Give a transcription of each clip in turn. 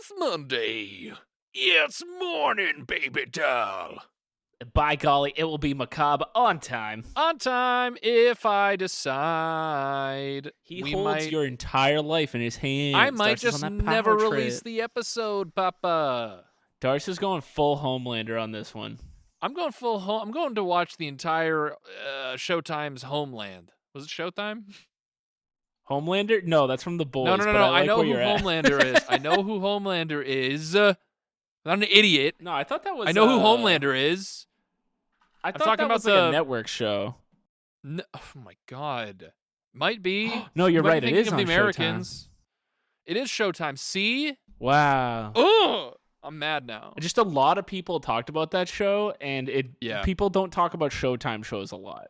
It's Monday. It's morning, baby doll. By golly, it will be macabre on time. On time if I decide. He holds your entire life in his hands. I might Darcy's just on that never power release trip. the episode, Papa. Darcy's going full Homelander on this one. I'm going full home. I'm going to watch the entire Showtime's Homeland. Was it Showtime? Homelander? No, that's from The Boys. No. But I know where who you're at. Homelander is. I know who Homelander is. I'm not an idiot. No, I thought that was. I know who Homelander is. I thought talking that was about like the a network show. No, oh my God. Might be. No, you're Might right. be It thinking is of on the Americans. Showtime. It is Showtime. See? Wow. Ugh. I'm mad now. Just a lot of people talked about that show, and people don't talk about Showtime shows a lot.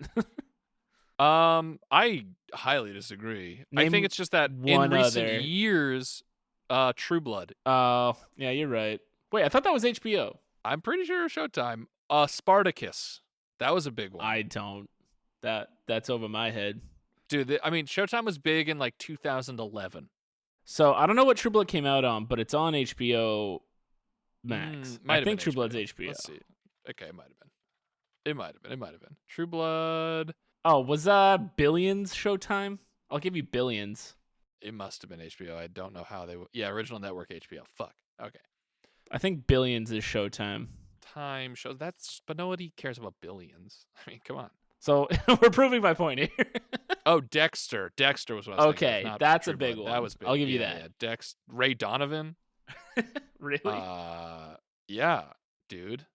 I highly disagree. I think it's just that in recent years, True Blood. Oh, yeah, you're right. Wait, I thought that was HBO. I'm pretty sure Showtime. Spartacus. That was a big one. I don't. That's over my head. Dude, Showtime was big in like 2011. So I don't know what True Blood came out on, but it's on HBO Max. I think True Blood's HBO. Let's see. Okay, it might have been. It might have been. True Blood. Oh, was Billions Showtime? I'll give you Billions. It must have been HBO. I don't know how they would. Yeah, original network HBO. Fuck. Okay. I think Billions is Showtime. Time shows. But nobody cares about Billions. I mean, come on. So we're proving my point here. Oh, Dexter. Dexter was what I was thinking of, not that's True a big Blood. one. That was big. I'll give you that. Yeah. Ray Donovan. Really? Yeah, dude.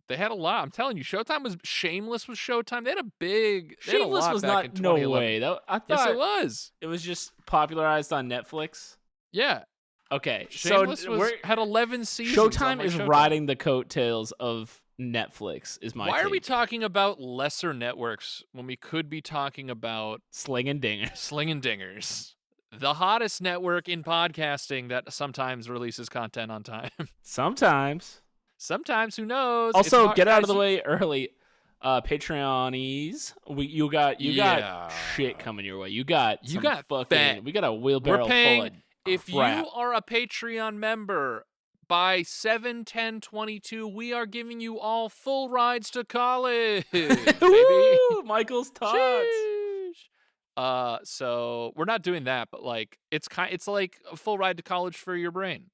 They had a lot. I'm telling you, Showtime was Shameless was Showtime. They had a big. Shameless was not. In no way. I thought yes, it was. It was just popularized on Netflix. Yeah. Okay. Shameless had 11 seasons. Showtime is riding the coattails of Netflix. Why are we talking about lesser networks when we could be talking about Sling and Dingers? Sling and Dingers, the hottest network in podcasting that sometimes releases content on time. Sometimes, who knows? Also, get out of the way early. Patreonies, you got shit coming your way. We got a wheelbarrow full of If crap. you are a Patreon member, by 7/10/22, we are giving you all full rides to college, baby. Michael's tots. So we're not doing that, but like it's like a full ride to college for your brain.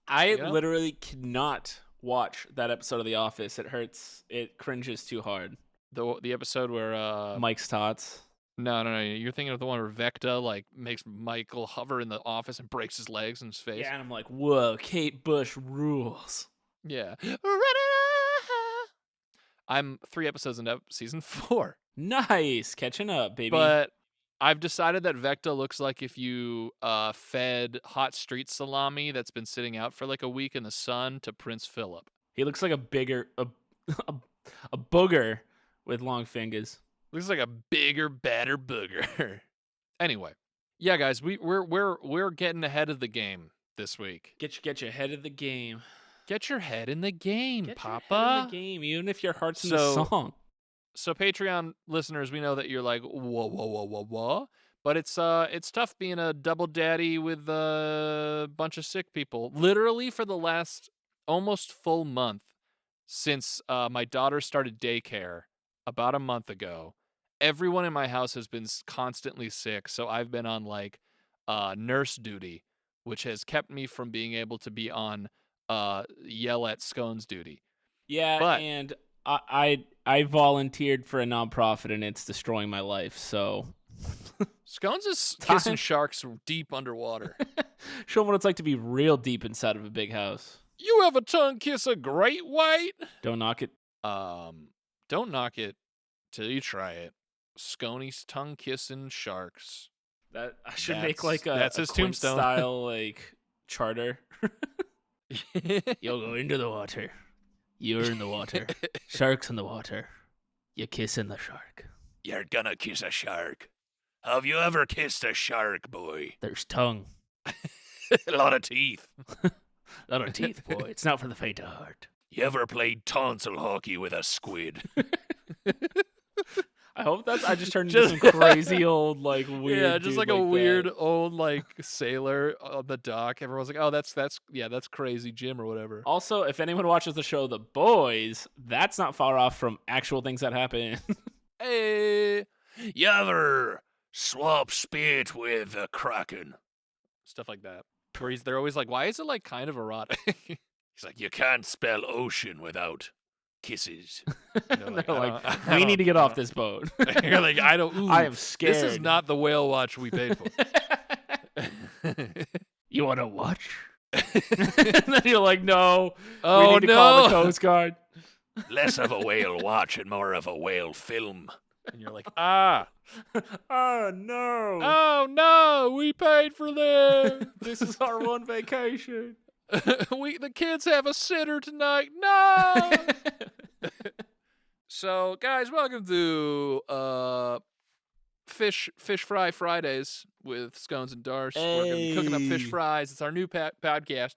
I literally cannot watch that episode of The Office. It hurts. It cringes too hard. The episode where Mike's tots. No. You're thinking of the one where Vecta like makes Michael hover in the office and breaks his legs and his face. Yeah, and I'm like, whoa, Kate Bush rules. Yeah. I'm 3 episodes into season 4. Nice, catching up, baby. But I've decided that Vecta looks like if you fed hot street salami that's been sitting out for like a week in the sun to Prince Philip. He looks like a booger with long fingers. Looks like a bigger, better booger. Anyway, yeah, guys, we're getting ahead of the game this week. Get your head of the game. Get your head in the game, Papa. Your head in the game, even if your heart's in the song. So Patreon listeners, we know that you're like, whoa, but it's tough being a double daddy with a bunch of sick people. Literally for the last almost full month since my daughter started daycare about a month ago, everyone in my house has been constantly sick. So I've been on like nurse duty, which has kept me from being able to be on yell at scones duty. Yeah, and I volunteered for a nonprofit and it's destroying my life. So Scones is kissing sharks deep underwater. Show them what it's like to be real deep inside of a big house. You ever tongue kiss a great white? Don't knock it. Don't knock it till you try it. Sconey's tongue kissing sharks. That I should make like that's his Quint tombstone style like charter. You'll go into the water. You're in the water. Shark's in the water. You're kissing the shark. You're gonna kiss a shark. Have you ever kissed a shark, boy? There's tongue. A lot of teeth. A lot of teeth, boy. It's not for the faint of heart. You ever played tonsil hockey with a squid? I hope I just turned into some crazy old, like, weird Yeah, just dude like a that. weird old, like, sailor on the dock. Everyone's like, oh, that's crazy Jim or whatever. Also, if anyone watches the show The Boys, that's not far off from actual things that happen. Hey, you ever swap spit with a kraken? Stuff like that. Where they're always like, why is it like kind of erotic? He's like, you can't spell ocean without kisses. And they're like, we need to get off this boat. You're like, I don't. Ooh, I am scared. This is not the whale watch we paid for. You want to watch? And then you're like, no. Oh, we need to call the Coast Guard. Less of a whale watch and more of a whale film. And you're like, ah. Oh, no. Oh, no. We paid for this. This is our one vacation. The kids have a sitter tonight. No. So, guys, welcome to Fish Fry Fridays with Scones and Darce. We're gonna be cooking up fish fries. It's our new podcast.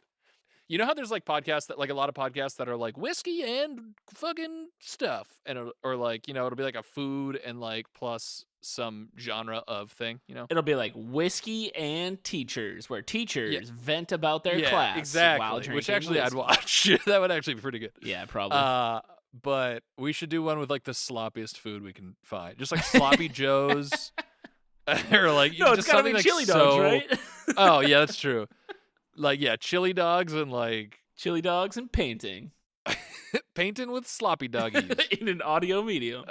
You know how there's like podcasts that, like, a lot of podcasts that are like whiskey and fucking stuff, and or like, you know, it'll be like a food and like plus some genre of thing, you know. It'll be like whiskey and teachers, where teachers vent about their class. Exactly. While drinking which actually whiskey. I'd watch. That would actually be pretty good. Yeah, probably. But we should do one with like the sloppiest food we can find, just like sloppy joes, or like no, just it's gotta be something chili like dogs, so... right? Oh yeah, that's true. Like, yeah, chili dogs and like chili dogs and painting. Painting with sloppy doggies in an audio medium.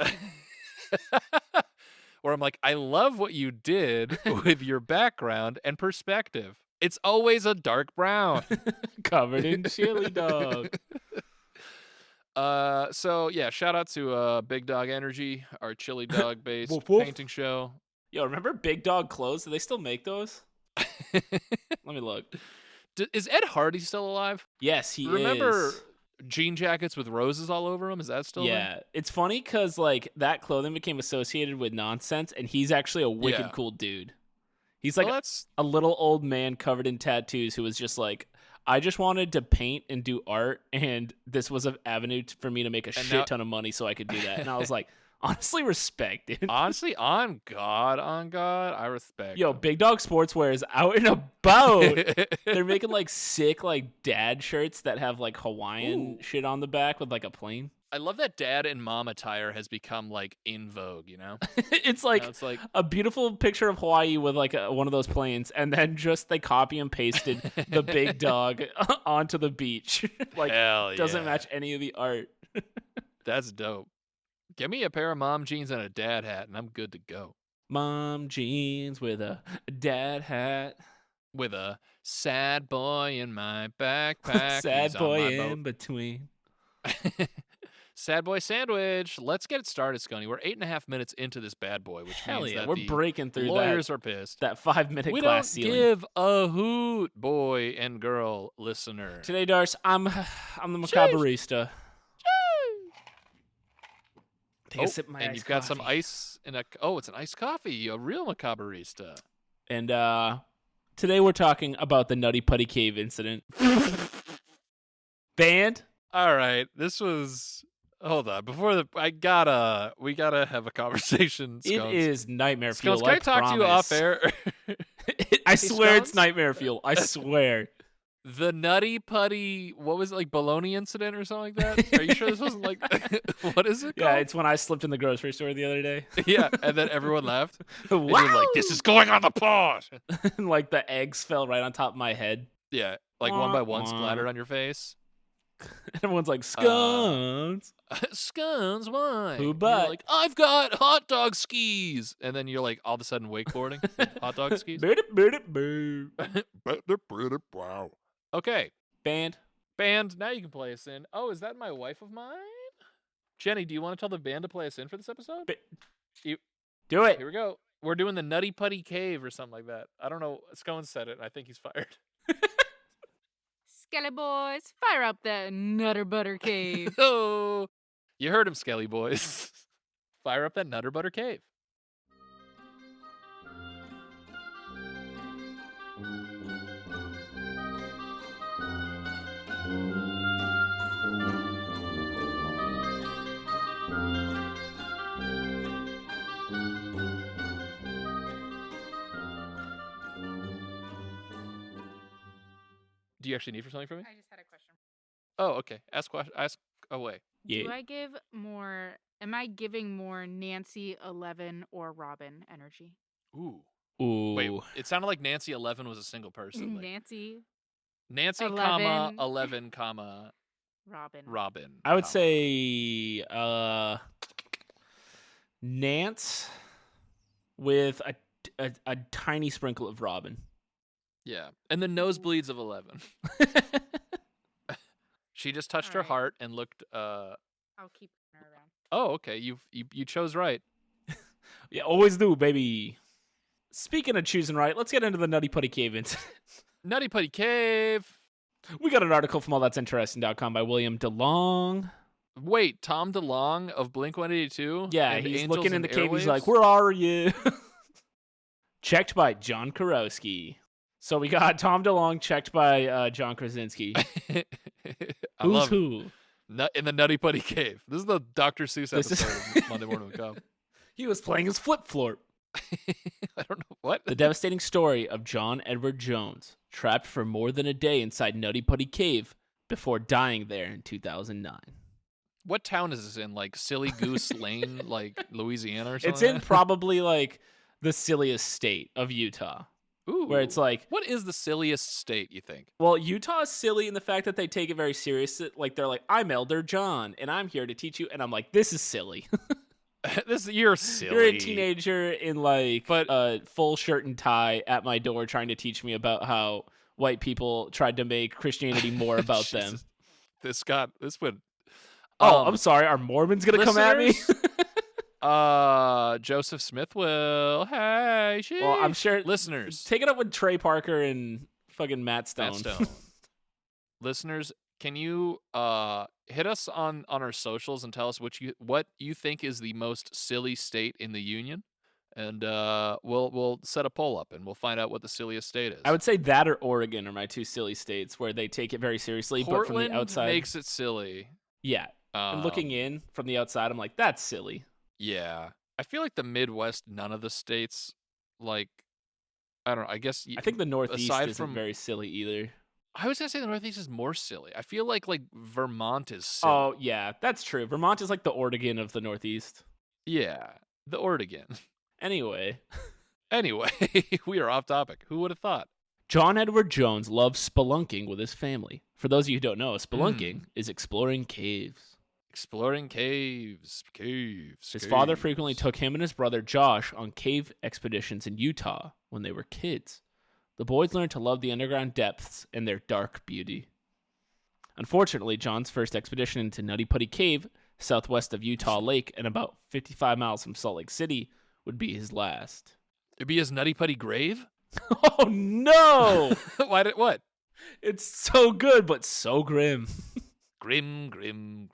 Where I'm like, I love what you did with your background and perspective. It's always a dark brown. Covered in chili dog. So yeah, shout out to Big Dog Energy, our chili dog based Woof, woof. painting show. Yo, remember Big Dog clothes? Do they still make those? Let me look. Is Ed Hardy still alive? Yes, he Remember is. jean jackets with roses all over them? Is that still there? It's funny because like that clothing became associated with nonsense, and he's actually a wicked cool dude. He's like a little old man covered in tattoos who was just like, I just wanted to paint and do art, and this was an avenue for me to make a ton of money so I could do that. And I was like, honestly, respect, dude. Honestly, on God, I respect. Yo, Big Dog Sportswear is out and about. They're making like sick like dad shirts that have like Hawaiian shit on the back with like a plane. I love that dad and mom attire has become like in vogue, you know? It's like a beautiful picture of Hawaii with like one of those planes, and then just they copy and pasted the big dog onto the beach. Like, doesn't match any of the art. That's dope. Give me a pair of mom jeans and a dad hat, and I'm good to go. Mom jeans with a dad hat. With a sad boy in my backpack. Sad boy in between. Sad boy sandwich. Let's get it started, Scony. We're 8.5 minutes into this bad boy, which means that we're breaking through lawyers are pissed. That 5-minute class ceiling. We don't give a hoot, boy and girl listener. Today, Darce, I'm the macabarista. Take a sip of my and iced you've got coffee. some ice in a. Oh, it's an iced coffee. A real macabarista. And today we're talking about the Nutty Putty Cave incident. Band. All right, this was. Hold on, we gotta have a conversation. Scones. It is nightmare fuel. Scones, can I talk to you off air? I swear it's nightmare fuel. I swear. The Nutty Putty, what was it, like bologna incident or something like that? Are you sure this wasn't like, what is it called? Yeah, it's when I slipped in the grocery store the other day. Yeah, and then everyone laughed. Wow! And you're like, this is going on the pod. And like the eggs fell right on top of my head. Yeah, like one by one splattered on your face. Everyone's like, scones. Scones, why? Who but? You're like, I've got hot dog skis. And then you're like, all of a sudden wakeboarding. Hot dog skis. Wow. Okay. Band, now you can play us in. Oh, is that my wife of mine? Jenny, do you want to tell the band to play us in for this episode? Do it. Here we go. We're doing the Nutty Putty Cave or something like that. I don't know. Scone said it, and I think he's fired. Skelly boys, fire up that Nutter Butter Cave. Oh, you heard him, Skelly boys. Fire up that Nutter Butter Cave. Do you actually need for something from me? I just had a question. Oh, okay. Ask away. Yeah. Am I giving more Nancy 11 or Robin energy? Ooh. Ooh. Wait, it sounded like Nancy 11 was a single person. Like, Nancy, Nancy, 11, 11, Robin. I would say Nance with a tiny sprinkle of Robin. Yeah, and the nosebleeds of 11. She just touched her heart and looked. I'll keep her around. Oh, okay. You chose right. Yeah, always do, baby. Speaking of choosing right, let's get into the Nutty Putty Cave incident. Nutty Putty Cave. We got an article from allthat'sinteresting.com by William DeLong. Wait, Tom DeLong of Blink-182? Yeah, he's looking in the cave. He's like, "Where are you?" Checked by John Kurowski. So we got Tom DeLong checked by John Krasinski. Who's who? In the Nutty Putty Cave. This is the Dr. Seuss episode of Monday Morning with Cobb. He was playing his flip floor. I don't know what. The devastating story of John Edward Jones, trapped for more than a day inside Nutty Putty Cave before dying there in 2009. What town is this in? Like Silly Goose Lane, like Louisiana or something? It's in probably like the silliest state of Utah. Ooh. Where it's like, what is the silliest state, you think? Well, Utah is silly in the fact that they take it very seriously. Like, they're like, "I'm Elder John, and I'm here to teach you." And I'm like, this is silly. You're silly. You're a teenager in like a full shirt and tie at my door trying to teach me about how white people tried to make Christianity more about them. This would. Oh, I'm sorry. Are Mormons gonna come at me? Joseph Smith will. Hey, sheesh. Well, I'm sure. Listeners, take it up with Trey Parker and fucking Matt Stone. Listeners, can you hit us on our socials and tell us what you think is the most silly state in the union, and we'll set a poll up and we'll find out what the silliest state is. I would say that or Oregon are my two silly states where they take it very seriously. Portland but from the outside makes it silly. Yeah, and looking in from the outside, I'm like, that's silly. Yeah, I feel like the Midwest, none of the states, like, I don't know. I guess I think the Northeast isn't very silly either. I was gonna say the Northeast is more silly. I feel like Vermont is silly. Oh yeah, that's true. Vermont is like the Oregon of the Northeast. Yeah, the Oregon. Anyway, we are off topic. Who would have thought? John Edward Jones loves spelunking with his family. For those of you who don't know, spelunking is exploring caves. Exploring caves. His father frequently took him and his brother Josh on cave expeditions in Utah when they were kids. The boys learned to love the underground depths and their dark beauty. Unfortunately, John's first expedition into Nutty Putty Cave, southwest of Utah Lake and about 55 miles from Salt Lake City, would be his last. It'd be his Nutty Putty grave? Oh, no! What? It's so good, but so grim. Grim.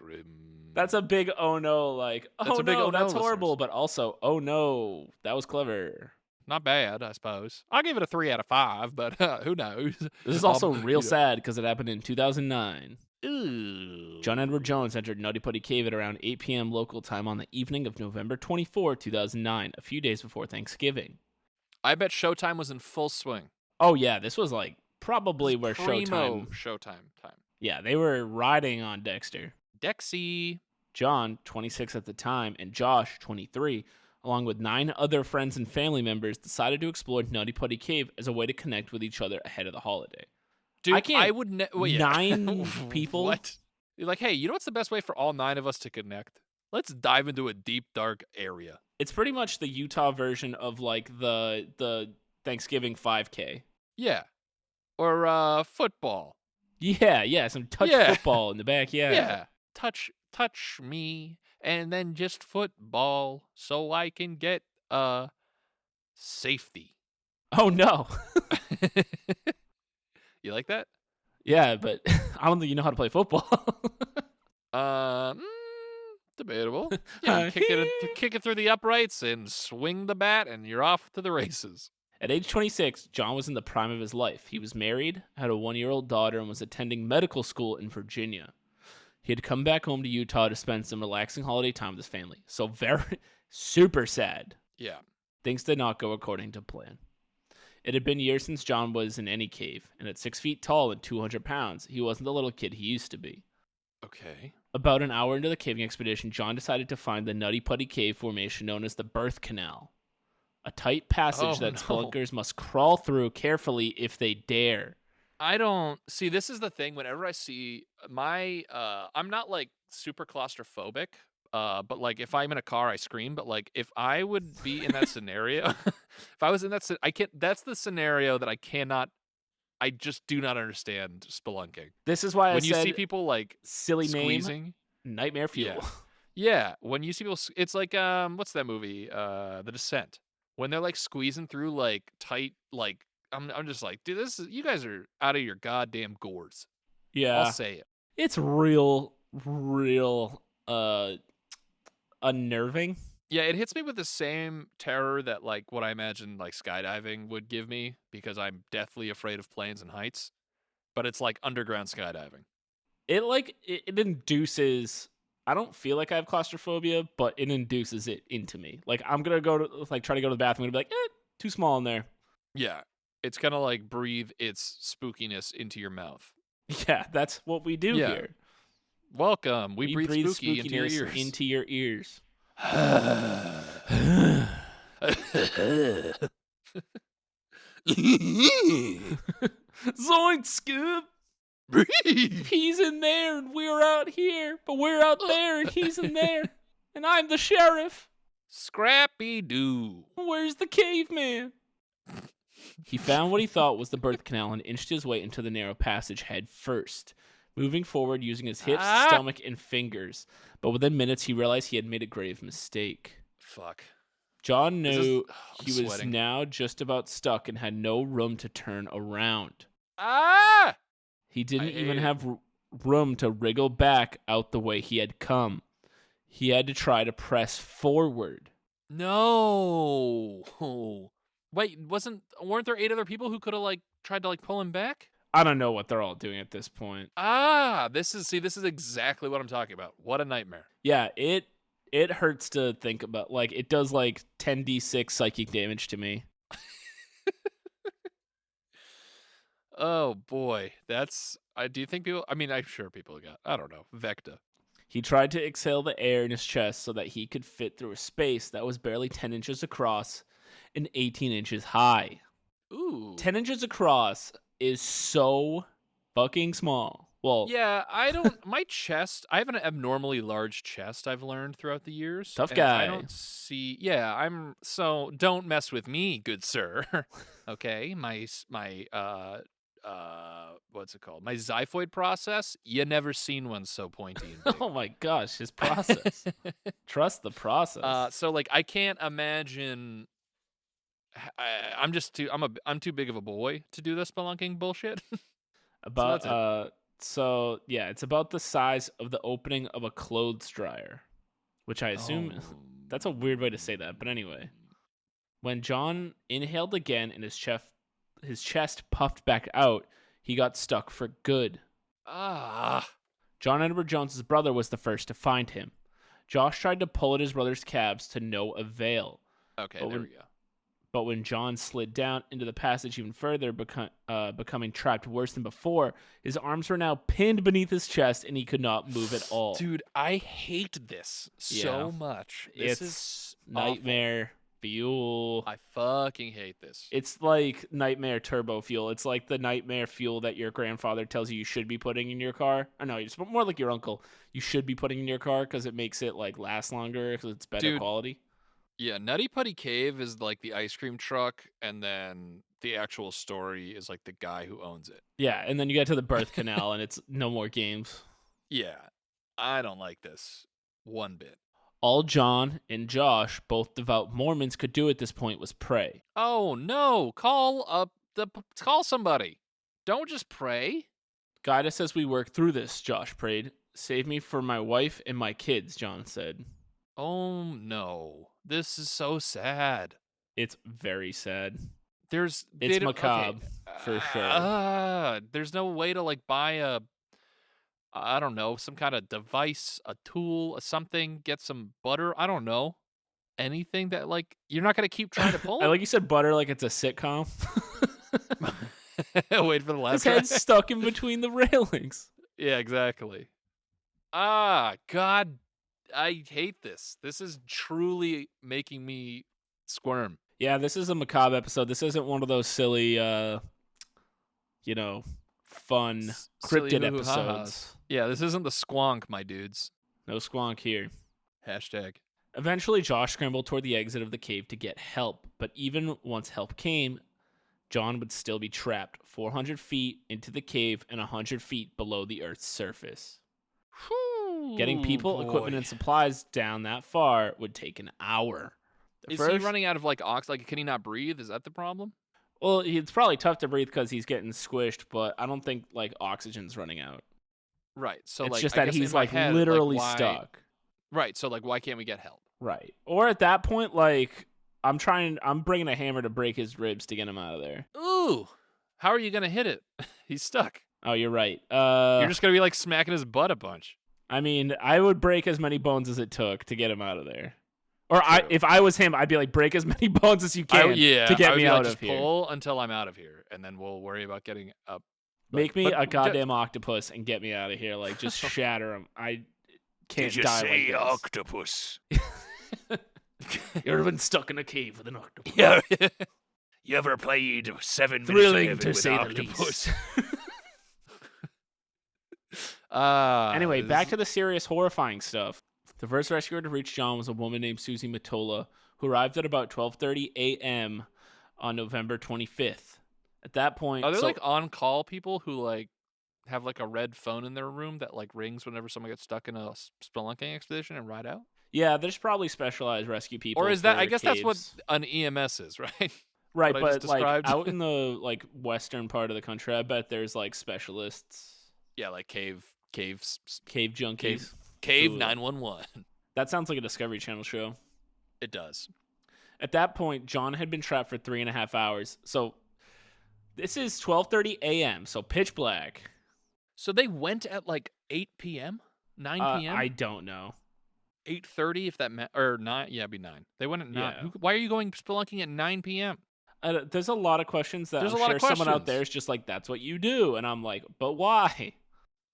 That's a big oh no, like, oh no, that's horrible, but also, oh no, that was clever. Not bad, I suppose. I'll give it a 3 out of 5, but who knows? This is also real sad because it happened in 2009. Ooh. John Edward Jones entered Nutty Putty Cave at around 8 p.m. local time on the evening of November 24, 2009, a few days before Thanksgiving. I bet Showtime was in full swing. Oh yeah, this was like probably where Showtime time. Yeah, they were riding on Dexter. Dexy. John, 26 at the time, and Josh, 23, along with 9 other friends and family members, decided to explore Nutty Putty Cave as a way to connect with each other ahead of the holiday. Dude, I would... 9 people? What? You're like, hey, you know what's the best way for all 9 of us to connect? Let's dive into a deep, dark area. It's pretty much the Utah version of, like, the Thanksgiving 5K. Yeah. Or football. Yeah, some touch football in the backyard. Yeah. Touch me, and then just football so I can get safety. Oh no. You like that? Yeah, but I don't think you know how to play football. Debatable. Yeah, kick it through the uprights and swing the bat, and you're off to the races. At age 26, John was in the prime of his life. He was married, had a 1-year-old daughter, and was attending medical school in Virginia. He had come back home to Utah to spend some relaxing holiday time with his family. So very, super sad. Yeah. Things did not go according to plan. It had been years since John was in any cave, and at 6 feet tall and 200 pounds, he wasn't the little kid he used to be. Okay. About an hour into the caving expedition, John decided to find the Nutty Putty Cave formation known as the Birth Canal, a tight passage that spelunkers must crawl through carefully if they dare. I don't see. This is the thing. Whenever I see I'm not like super claustrophobic. But like if I'm in a car, I scream. But like if I would be in that scenario, if I was in that, I can't. That's the scenario that I cannot. I just do not understand spelunking. This is why when you see people like silly squeezing, nightmare fuel. Yeah. When you see people, it's like what's that movie? The Descent. When they're like squeezing through like tight like. I'm just like, dude, you guys are out of your goddamn gourds. Yeah. I'll say it. It's real unnerving. Yeah, it hits me with the same terror that like what I imagine like skydiving would give me, because I'm deathly afraid of planes and heights. But it's like underground skydiving. It induces. I don't feel like I have claustrophobia, but it induces it into me. Like I'm gonna go to try to go to the bathroom and be like, too small in there. Yeah. It's gonna like breathe its spookiness into your mouth. Yeah, that's what we do here. Welcome. We breathe spooky into your ears. Zoink, Scoop! Breathe! He's in there and we're out here, but we're out there and he's in there. And I'm the sheriff. Scrappy-Doo. Where's the caveman? He found what he thought was the birth canal and inched his way into the narrow passage head first, moving forward using his hips, stomach, and fingers. But within minutes, he realized he had made a grave mistake. Fuck. John knew he was now just about stuck and had no room to turn around. He didn't even have room to wriggle back out the way he had come. He had to try to press forward. No. Wait, weren't there 8 other people who could have like tried to like pull him back? I don't know what they're all doing at this point. This is exactly what I'm talking about. What a nightmare. Yeah, it hurts to think about. Like it does like 10d6 psychic damage to me. Oh boy, do you think people? I mean, I'm sure people got. I don't know, Vecta. He tried to exhale the air in his chest so that he could fit through a space that was barely 10 inches across and 18 inches high. Ooh. 10 inches across is so fucking small. Well, yeah, my chest, I have an abnormally large chest, I've learned throughout the years. Tough guy. I don't see, so don't mess with me, good sir. Okay, my what's it called? My xiphoid process, you never seen one so pointy and big. Oh my gosh, his process. Trust the process. So like I can't imagine. I'm too big of a boy to do this spelunking bullshit. It's about the size of the opening of a clothes dryer, which I assume that's a weird way to say that, but anyway. When John inhaled again and his chest puffed back out, he got stuck for good. John Edward Jones's brother was the first to find him. Josh tried to pull at his brother's calves to no avail. Okay, there we go. But when John slid down into the passage even further, becoming trapped worse than before, his arms were now pinned beneath his chest and he could not move at all. Dude, I hate this so much. This is nightmare fuel. I fucking hate this. It's like nightmare turbo fuel. It's like the nightmare fuel that your grandfather tells you should be putting in your car. I know, it's more like your uncle. You should be putting in your car because it makes it like last longer because it's better quality. Yeah, Nutty Putty Cave is like the ice cream truck, and then the actual story is like the guy who owns it. Yeah, and then you get to the birth canal, and it's no more games. Yeah, I don't like this one bit. All John and Josh, both devout Mormons, could do at this point was pray. Oh no! Call somebody. Don't just pray. Guide us as we work through this, Josh prayed. Save me from my wife and my kids, John said. Oh no. This is so sad. It's very sad. It's macabre, for sure. There's no way to like buy I don't know, some kind of device, a tool, something, get some butter. I don't know. anything that like you're not gonna keep trying to pull I him? like you said butter like it's a sitcom. Wait for the last His head's stuck in between the railings. Yeah, exactly. Ah, God, I hate this. This is truly making me squirm. Yeah, this is a macabre episode. This isn't one of those silly, fun Silly cryptid hoo-hoo episodes. ha-has. Yeah, this isn't the squonk, my dudes. No squonk here. Hashtag. Eventually, Josh scrambled toward the exit of the cave to get help, but even once help came, John would still be trapped 400 feet into the cave and 100 feet below the Earth's surface. Getting people, equipment, and supplies down that far would take an hour. Is he running out of like oxygen? Like, can he not breathe? Is that the problem? Well, it's probably tough to breathe because he's getting squished, but I don't think like oxygen's running out. Right. So it's like, just I that guess he's in my like head, literally like, stuck. Right. So like, why can't we get help? Right. Or at that point, like I'm bringing a hammer to break his ribs to get him out of there. Ooh, how are you gonna hit it? He's stuck. Oh, you're right. You're just gonna be like smacking his butt a bunch. I mean, I would break as many bones as it took to get him out of there. Or if I was him, I'd be like, break as many bones as you can to get me out of here. Pull until I'm out of here, and then we'll worry about getting up. Make me a goddamn octopus and get me out of here. Like, just shatter him. I can't die like this. Octopus? You ever been stuck in a cave with an octopus? Yeah. You ever played 7 Thrilling minutes to with say the octopus? least. Anyway, back to the serious, horrifying stuff. The first rescuer to reach John was a woman named Susie Matola, who arrived at about 12:30 a.m. on November 25th. At that point, are there like on-call people who like have like a red phone in their room that like rings whenever someone gets stuck in a spelunking expedition and ride out? Yeah, there's probably specialized rescue people. Or is that? I guess caves. that's what an EMS is, right? Right, but like out in the like western part of the country, I bet there's like specialists. Yeah, like cave junkies. Cave 911. That sounds like a Discovery Channel show. It does. At that point, John had been trapped for 3.5 hours. So this is 12:30 a.m. So pitch black. So they went at like 8 p.m., 9 p.m. I don't know. 8:30, if that or 9. Yeah, it'd be 9. They went at 9. Yeah. Why are you going spelunking at 9 p.m.? There's a lot of questions that someone out there is just like, that's what you do, and I'm like, but why?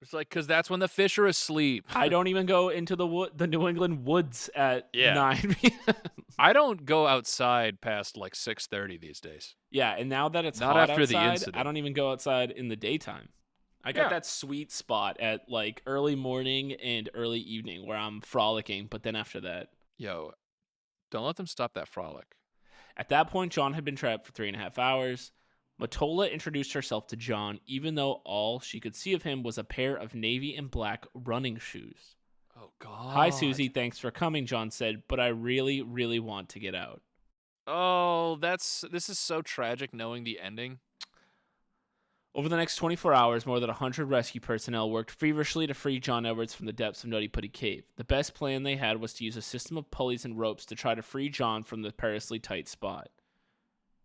It's like, because that's when the fish are asleep. I don't even go into the New England woods at 9 p.m. I don't go outside past like 6:30 these days. Yeah, and now that it's not hot after outside, the incident. I don't even go outside in the daytime. I got that sweet spot at like early morning and early evening where I'm frolicking, but then after that, yo, don't let them stop that frolic. At that point, John had been trapped for 3.5 hours. Matola introduced herself to John, even though all she could see of him was a pair of navy and black running shoes. Oh, God. Hi, Susie. Thanks for coming, John said, but I really, really want to get out. Oh, this is so tragic knowing the ending. Over the next 24 hours, more than 100 rescue personnel worked feverishly to free John Edwards from the depths of Nutty Putty Cave. The best plan they had was to use a system of pulleys and ropes to try to free John from the perilously tight spot.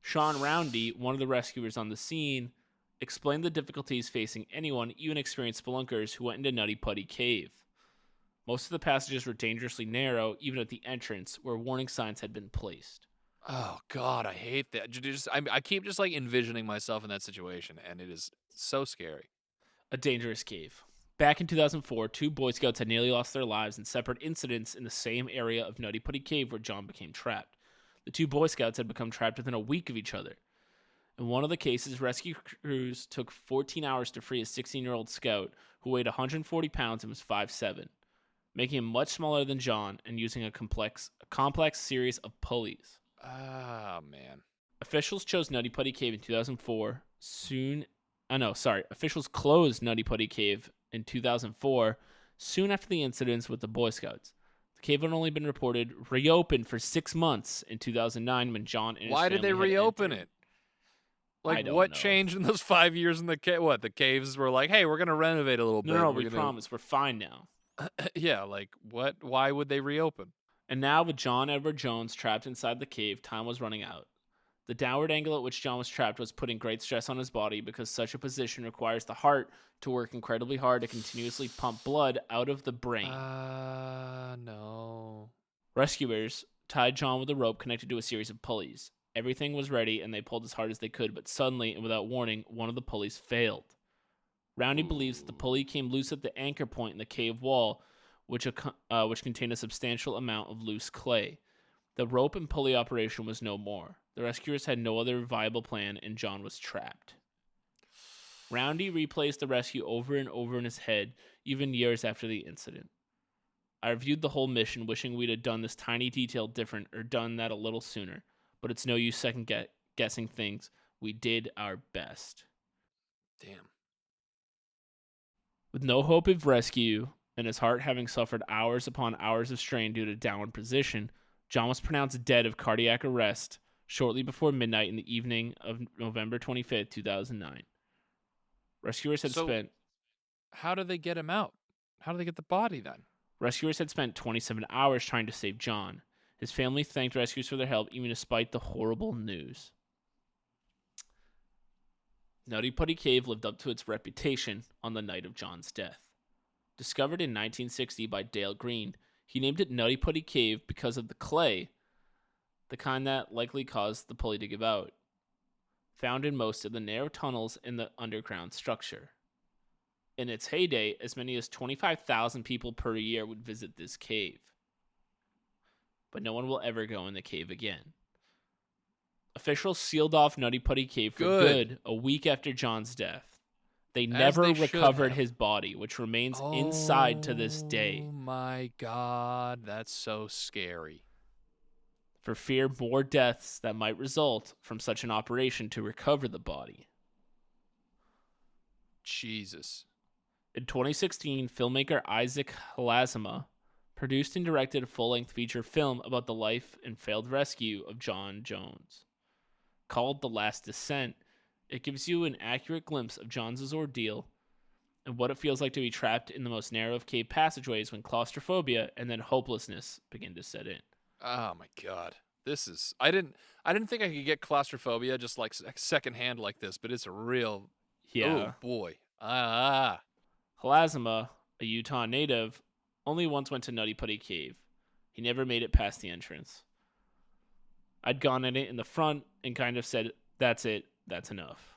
Sean Roundy, one of the rescuers on the scene, explained the difficulties facing anyone, even experienced spelunkers, who went into Nutty Putty Cave. Most of the passages were dangerously narrow, even at the entrance, where warning signs had been placed. Oh, God, I hate that. I keep just like envisioning myself in that situation, and it is so scary. A dangerous cave. Back in 2004, 2 Boy Scouts had nearly lost their lives in separate incidents in the same area of Nutty Putty Cave where John became trapped. The 2 Boy Scouts had become trapped within a week of each other. In one of the cases, rescue crews took 14 hours to free a 16-year-old scout who weighed 140 pounds and was 5'7", making him much smaller than John and using a complex series of pulleys. Ah, man. Officials chose Nutty Putty Cave in 2004. Officials closed Nutty Putty Cave in 2004, soon after the incidents with the Boy Scouts. The cave had only been reopened for 6 months in 2009 when John and his Why did they reopen it? Like, what changed in those 5 years in the cave? What, the caves were like, hey, we're going to renovate a little bit. No, we promise. We're fine now. Yeah, like, what? Why would they reopen? And now, with John Edward Jones trapped inside the cave, time was running out. The downward angle at which John was trapped was putting great stress on his body because such a position requires the heart to work incredibly hard to continuously pump blood out of the brain. No. Rescuers tied John with a rope connected to a series of pulleys. Everything was ready, and they pulled as hard as they could, but suddenly, and without warning, one of the pulleys failed. Roundy believes that the pulley came loose at the anchor point in the cave wall, which contained a substantial amount of loose clay. The rope and pulley operation was no more. The rescuers had no other viable plan, and John was trapped. Roundy replays the rescue over and over in his head, even years after the incident. I reviewed the whole mission, wishing we'd have done this tiny detail different or done that a little sooner, but it's no use second-guessing things. We did our best. Damn. With no hope of rescue, and his heart having suffered hours upon hours of strain due to downward position, John was pronounced dead of cardiac arrest shortly before midnight in the evening of November 25th, 2009. Rescuers had spent... How did they get him out? How did they get the body then? Rescuers had spent 27 hours trying to save John. His family thanked rescuers for their help, even despite the horrible news. Nutty Putty Cave lived up to its reputation on the night of John's death. Discovered in 1960 by Dale Green, he named it Nutty Putty Cave because of the clay, the kind that likely caused the pulley to give out, found in most of the narrow tunnels in the underground structure. In its heyday, as many as 25,000 people per year would visit this cave. But no one will ever go in the cave again. Officials sealed off Nutty Putty Cave for good a week after John's death. They never recovered his body, which remains inside to this day. Oh my God, that's so scary. For fear more deaths that might result from such an operation to recover the body. Jesus. In 2016, filmmaker Isaac Halazima produced and directed a full-length feature film about the life and failed rescue of John Jones. Called The Last Descent, it gives you an accurate glimpse of John's ordeal and what it feels like to be trapped in the most narrow of cave passageways when claustrophobia and then hopelessness begin to set in. Oh my God. This is... I didn't think I could get claustrophobia just like secondhand like this, but it's a real... Yeah. Oh boy. Halazima, a Utah native, only once went to Nutty Putty Cave. He never made it past the entrance. I'd gone in it in the front and kind of said, that's it, that's enough.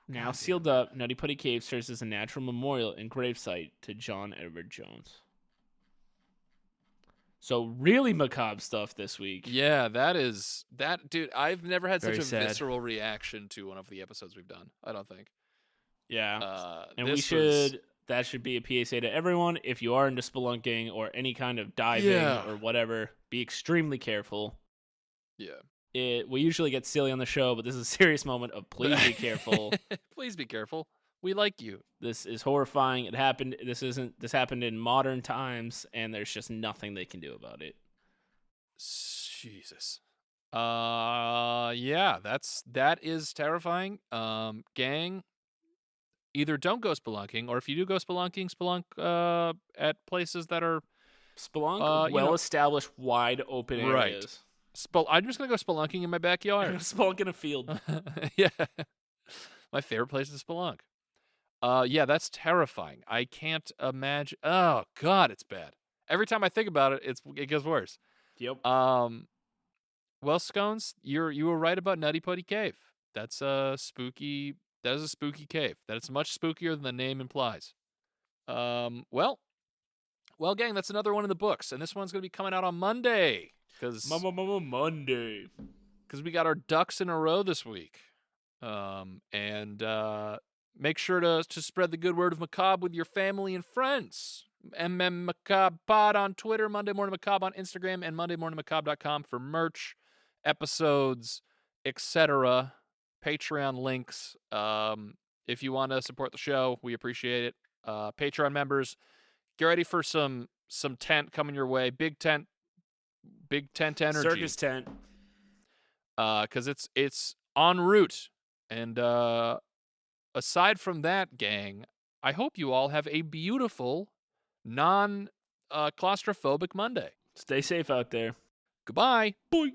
Now sealed up, Nutty Putty Cave serves as a natural memorial and gravesite to John Edward Jones. So really macabre stuff this week. Yeah, dude, I've never had such a sad. visceral reaction to one of the episodes we've done, I don't think. Yeah. And that should be a PSA to everyone. If you are into spelunking or any kind of diving or whatever, be extremely careful. Yeah. We usually get silly on the show, but this is a serious moment of please be careful. Please be careful. We like you. This is horrifying. It happened. This happened in modern times, and there's just nothing they can do about it. Jesus. Yeah, that is terrifying. Gang, either don't go spelunking, or if you do go spelunking, spelunk at places that are well-established, wide open areas. I'm just gonna go spelunking in my backyard. Spelunk in a field. Yeah, my favorite place to spelunk. Yeah, that's terrifying. I can't imagine. Oh God, it's bad. Every time I think about it, it gets worse. Yep. Well, Scones, you were right about Nutty Putty Cave. That's a spooky. That is a spooky cave. That it's much spookier than the name implies. Well, gang, that's another one in the books, and this one's gonna be coming out on Monday. Monday. Because we got our ducks in a row this week. And make sure to spread the good word of Macabre with your family and friends. Macabre Pod on Twitter, Monday Morning Macabre on Instagram, and MondayMorningMacabre.com for merch, episodes, etc. Patreon links. If you want to support the show, we appreciate it. Patreon members, get ready for some tent coming your way. Big tent energy. Circus tent. Because it's en route. And aside from that, gang, I hope you all have a beautiful, non-claustrophobic Monday. Stay safe out there. Goodbye. Bye.